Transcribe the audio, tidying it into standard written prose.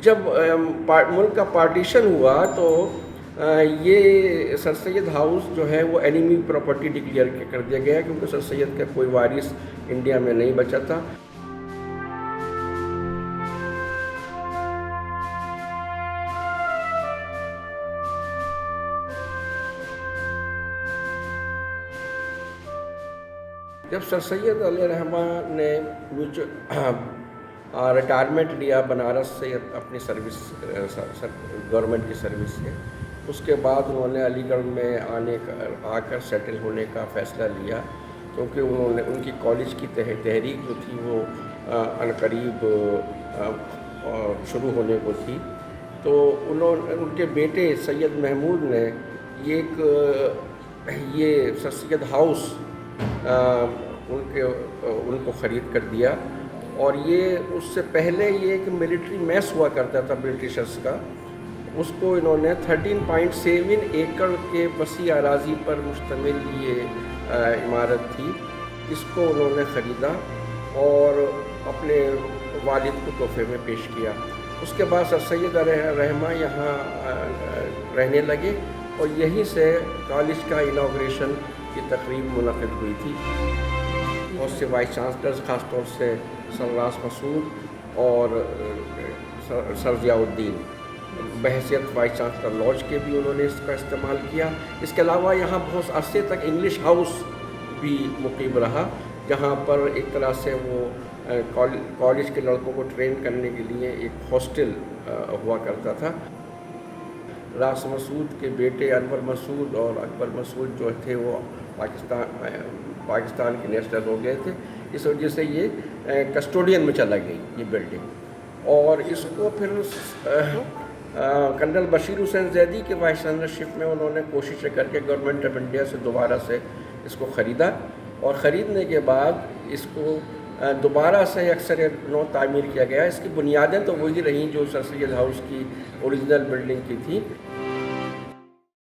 جب ملک کا پارٹیشن ہوا تو یہ سر سید ہاؤس جو ہے وہ اینیمی پراپرٹی ڈکلیئر کر دیا گیا، کیونکہ سر سید کا کوئی وارث انڈیا میں نہیں بچا تھا۔ جب سر سید علیہ رحمٰ نے ریٹائرمنٹ لیا بنارس سے اپنی سروس گورنمنٹ کی سروس سے، اس کے بعد انہوں نے علی گڑھ میں آ کر سیٹل ہونے کا فیصلہ لیا، کیونکہ ان کی کالج کی تحریک جو تھی وہ عنقریب شروع ہونے کو تھی۔ تو ان کے بیٹے سید محمود نے یہ سر سید ہاؤس ان کو خرید کر دیا، اور یہ اس سے پہلے یہ ایک ملٹری میس ہوا کرتا تھا برٹشرز کا، اس کو انہوں نے 13.7 ایکڑ کے وسیع اراضی پر مشتمل یہ عمارت تھی، اس کو انہوں نے خریدا اور اپنے والد کو تحفے میں پیش کیا۔ اس کے بعد سر سید علیہ رحمٰ یہاں رہنے لگے، اور یہیں سے کالج کا انوگریشن کی تقریب منعقد ہوئی تھی۔ بہت سے وائس چانسلرز، خاص طور سے سر راس مسعود اور سر ضیاء الدین، بحیثیت وائس چانسلر لاج کے بھی انہوں نے اس کا استعمال کیا۔ اس کے علاوہ یہاں بہت عرصے تک انگلش ہاؤس بھی مقیم رہا، جہاں پر ایک طرح سے وہ کالج کے لڑکوں کو ٹرین کرنے کے لیے ایک ہاسٹل ہوا کرتا تھا۔ راس مسعود کے بیٹے انور مسعود اور اکبر مسعود جو تھے وہ پاکستان کے نیشنل ہو گئے تھے، اس وجہ سے یہ کسٹوڈین میں چلا گئی یہ بلڈنگ، اور اس کو پھر کرنل بشیر حسین زیدی کے وائس چانسلرشپ میں انہوں نے کوشش کر کے گورنمنٹ آف انڈیا سے دوبارہ سے اس کو خریدا، اور خریدنے کے بعد اس کو دوبارہ سے اکثر نو تعمیر کیا گیا۔ اس کی بنیادیں تو وہی رہیں جو سر سید ہاؤس کی اوریجنل بلڈنگ کی تھی۔